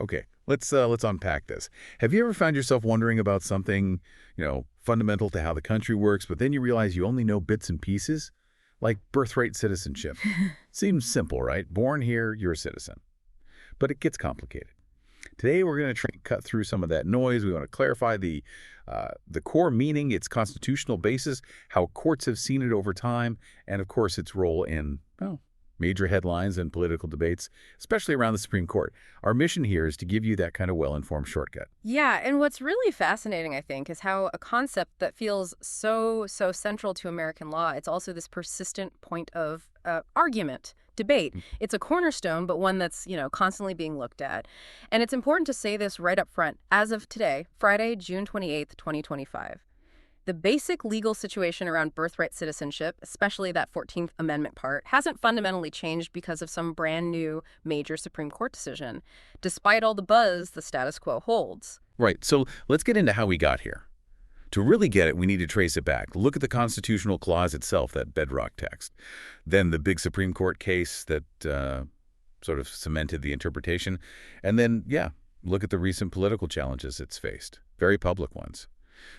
Okay, let's unpack this. Have you ever found yourself wondering about something, fundamental to how the country works, but then you realize you only know bits and pieces? Like birthright citizenship. Seems simple, right? Born here, you're a citizen. But it gets complicated. Today, we're going to try and cut through some of that noise. We want to clarify the core meaning, its constitutional basis, how courts have seen it over time, and of course, its role in, major headlines and political debates, especially around the Supreme Court. Our mission here is to give you that kind of well-informed shortcut. Yeah, and what's really fascinating, I think, is how a concept that feels so central to American law, it's also this persistent point of argument, debate. It's a cornerstone, but one that's, constantly being looked at. And it's important to say this right up front. As of today, Friday, June 28th, 2025, the basic legal situation around birthright citizenship, especially that 14th Amendment part, hasn't fundamentally changed because of some brand new major Supreme Court decision. Despite all the buzz, the status quo holds. Right, so let's get into how we got here. To really get it, we need to trace it back. Look at the constitutional clause itself, that bedrock text. Then the big Supreme Court case that sort of cemented the interpretation. And then, look at the recent political challenges it's faced, very public ones.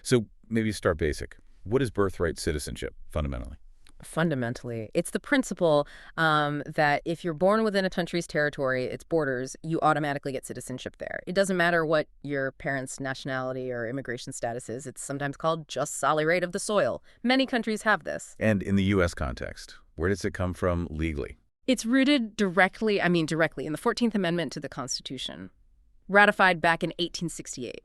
So maybe start basic. What is birthright citizenship, fundamentally? Fundamentally, it's the principle that if you're born within a country's territory, its borders, you automatically get citizenship there. It doesn't matter what your parents' nationality or immigration status is. It's sometimes called just solid rate of the soil. Many countries have this. And in the U.S. context, where does it come from legally? It's rooted directly in the 14th Amendment to the Constitution, ratified back in 1868.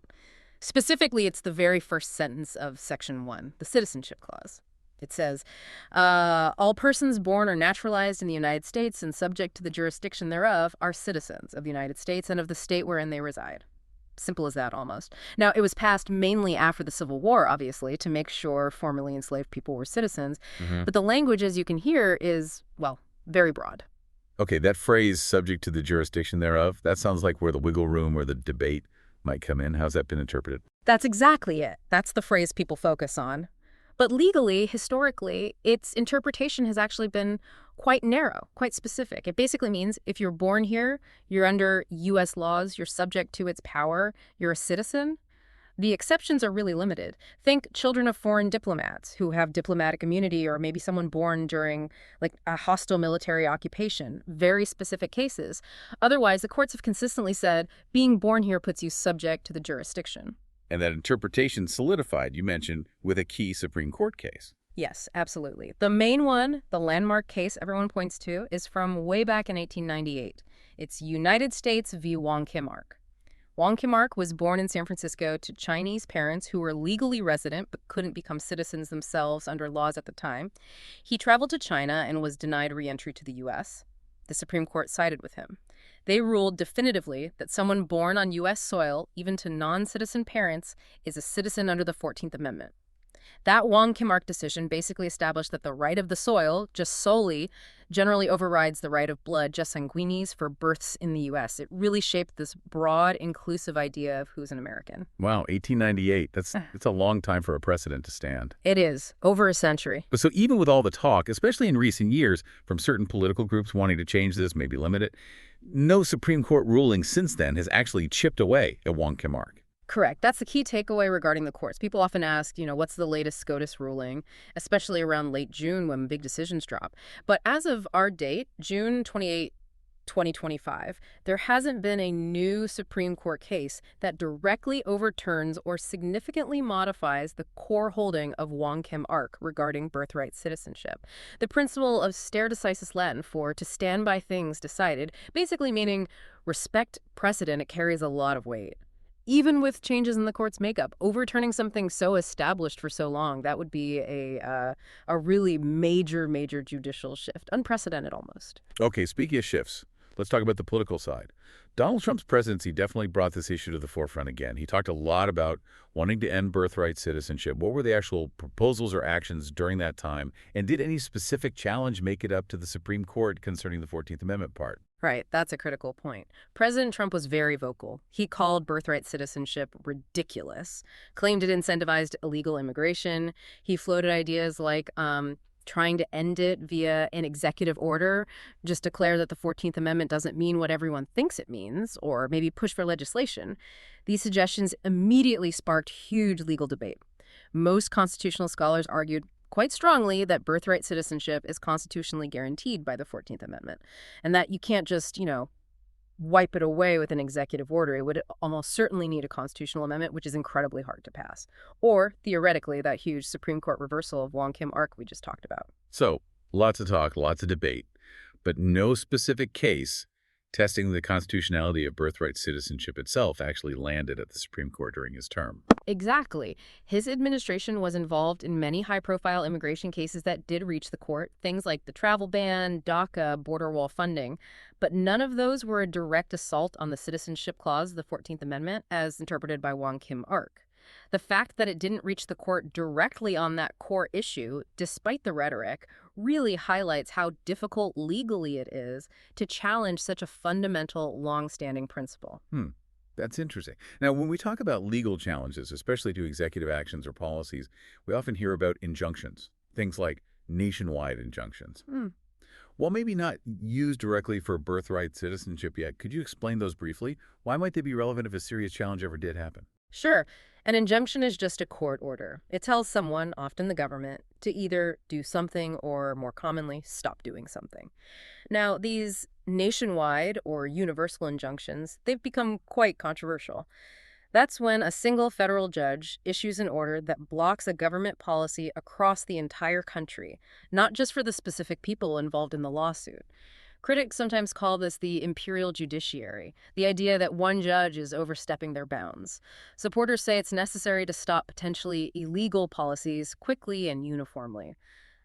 Specifically, it's the very first sentence of Section 1, the Citizenship Clause. It says, all persons born or naturalized in the United States and subject to the jurisdiction thereof are citizens of the United States and of the state wherein they reside. Simple as that, almost. Now, it was passed mainly after the Civil War, obviously, to make sure formerly enslaved people were citizens. But the language, as you can hear, is, very broad. Okay, that phrase, subject to the jurisdiction thereof, that sounds like where the wiggle room or the debate might come in. How's that been interpreted? That's exactly it. That's the phrase people focus on. But legally, historically, its interpretation has actually been quite narrow, quite specific. It basically means if you're born here, you're under U.S. laws, you're subject to its power, you're a citizen. The exceptions are really limited. Think children of foreign diplomats who have diplomatic immunity, or maybe someone born during a hostile military occupation. Very specific cases. Otherwise, the courts have consistently said being born here puts you subject to the jurisdiction. And that interpretation solidified, you mentioned, with a key Supreme Court case. Yes, absolutely. The main one, the landmark case everyone points to, is from way back in 1898. It's United States v. Wong Kim Ark. Wong Kim Ark was born in San Francisco to Chinese parents who were legally resident but couldn't become citizens themselves under laws at the time. He traveled to China and was denied re-entry to the U.S. The Supreme Court sided with him. They ruled definitively that someone born on U.S. soil, even to non-citizen parents, is a citizen under the 14th Amendment. That Wong Kim Ark decision basically established that the right of the soil, just solely, generally overrides the right of blood, just sanguinis, for births in the U.S. It really shaped this broad, inclusive idea of who's an American. Wow, 1898. It's a long time for a precedent to stand. It is. Over a century. But so even with all the talk, especially in recent years, from certain political groups wanting to change this, maybe limit it, no Supreme Court ruling since then has actually chipped away at Wong Kim Ark. Correct. That's the key takeaway regarding the courts. People often ask, what's the latest SCOTUS ruling, especially around late June when big decisions drop. But as of our date, June 28, 2025, there hasn't been a new Supreme Court case that directly overturns or significantly modifies the core holding of Wong Kim Ark regarding birthright citizenship. The principle of stare decisis Latin for to stand by things decided, basically meaning respect precedent, it carries a lot of weight. Even with changes in the court's makeup, overturning something so established for so long, that would be a really major judicial shift. Unprecedented almost. Okay, speaking of shifts, let's talk about the political side. Donald Trump's presidency definitely brought this issue to the forefront again. He talked a lot about wanting to end birthright citizenship. What were the actual proposals or actions during that time? And did any specific challenge make it up to the Supreme Court concerning the 14th Amendment part? Right, that's a critical point. President Trump was very vocal. He called birthright citizenship ridiculous, claimed it incentivized illegal immigration. He floated ideas like trying to end it via an executive order, just declare that the 14th Amendment doesn't mean what everyone thinks it means, or maybe push for legislation. These suggestions immediately sparked huge legal debate. Most constitutional scholars argued quite strongly that birthright citizenship is constitutionally guaranteed by the 14th Amendment, and that you can't just, wipe it away with an executive order. It would almost certainly need a constitutional amendment, which is incredibly hard to pass. Or, theoretically, that huge Supreme Court reversal of Wong Kim Ark we just talked about. So, lots of talk, lots of debate, but no specific case testing the constitutionality of birthright citizenship itself actually landed at the Supreme Court during his term. Exactly. His administration was involved in many high-profile immigration cases that did reach the court, things like the travel ban, DACA, border wall funding, but none of those were a direct assault on the citizenship clause of the 14th Amendment as interpreted by Wong Kim Ark. The fact that it didn't reach the court directly on that core issue, despite the rhetoric, really highlights how difficult legally it is to challenge such a fundamental, long-standing principle. That's interesting. Now, when we talk about legal challenges, especially to executive actions or policies, we often hear about injunctions, things like nationwide injunctions. While maybe not used directly for birthright citizenship yet, could you explain those briefly? Why might they be relevant if a serious challenge ever did happen? Sure. An injunction is just a court order. It tells someone, often the government, to either do something or, more commonly, stop doing something. Now, these nationwide or universal injunctions, they've become quite controversial. That's when a single federal judge issues an order that blocks a government policy across the entire country, not just for the specific people involved in the lawsuit. Critics sometimes call this the imperial judiciary, the idea that one judge is overstepping their bounds. Supporters say it's necessary to stop potentially illegal policies quickly and uniformly.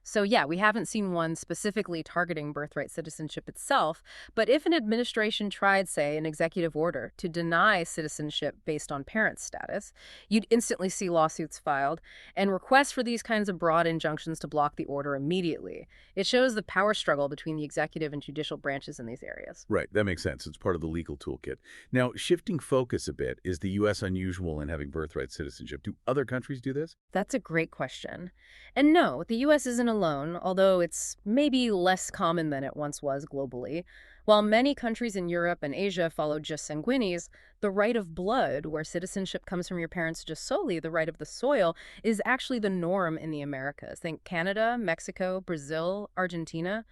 So yeah, we haven't seen one specifically targeting birthright citizenship itself, but if an administration tried, say, an executive order to deny citizenship based on parent status, you'd instantly see lawsuits filed and requests for these kinds of broad injunctions to block the order immediately. It shows the power struggle between the executive and judicial branches in these areas. Right, that makes sense. It's part of the legal toolkit. Now, shifting focus a bit, is the U.S. unusual in having birthright citizenship? Do other countries do this? That's a great question. And no, the U.S. isn't alone, although it's maybe less common than it once was globally. While many countries in Europe and Asia follow jus sanguinis, the right of blood, where citizenship comes from your parents just solely, the right of the soil, is actually the norm in the Americas. Think Canada, Mexico, Brazil, Argentina.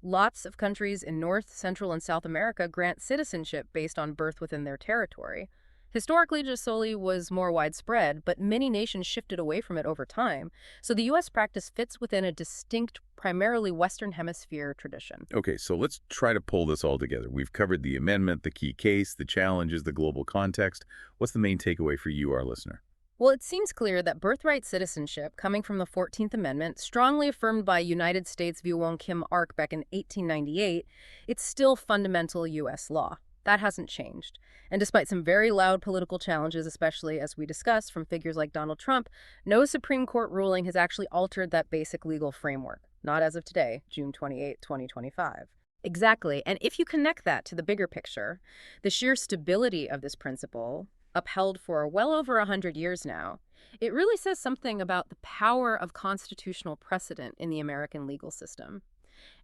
Lots of countries in North, Central, and South America grant citizenship based on birth within their territory. Historically, jus soli was more widespread, but many nations shifted away from it over time, so the U.S. practice fits within a distinct, primarily Western Hemisphere tradition. Okay, so let's try to pull this all together. We've covered the amendment, the key case, the challenges, the global context. What's the main takeaway for you, our listener? Well, it seems clear that birthright citizenship, coming from the 14th Amendment, strongly affirmed by United States v. Wong Kim Ark back in 1898, it's still fundamental U.S. law. That hasn't changed. And despite some very loud political challenges, especially as we discussed from figures like Donald Trump, no Supreme Court ruling has actually altered that basic legal framework. Not as of today, June 28, 2025. Exactly. And if you connect that to the bigger picture, the sheer stability of this principle, upheld for well over 100 years now, it really says something about the power of constitutional precedent in the American legal system.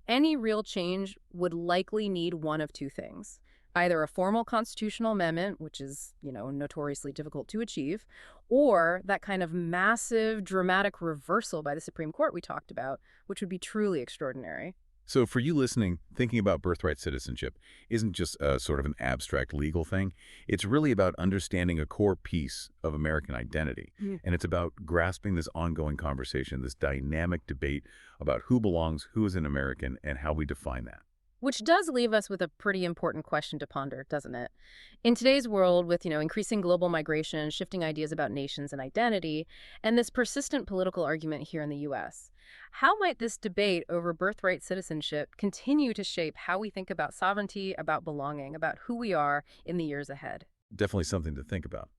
Any real change would likely need one of two things. Either a formal constitutional amendment, which is, notoriously difficult to achieve, or that kind of massive, dramatic reversal by the Supreme Court we talked about, which would be truly extraordinary. So for you listening, thinking about birthright citizenship isn't just a sort of an abstract legal thing. It's really about understanding a core piece of American identity. And it's about grasping this ongoing conversation, this dynamic debate about who belongs, who is an American, and how we define that. Which does leave us with a pretty important question to ponder, doesn't it? In today's world, with increasing global migration, shifting ideas about nations and identity, and this persistent political argument here in the U.S., how might this debate over birthright citizenship continue to shape how we think about sovereignty, about belonging, about who we are in the years ahead? Definitely something to think about.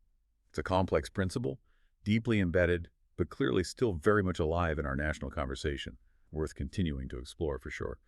It's a complex principle, deeply embedded, but clearly still very much alive in our national conversation. Worth continuing to explore for sure.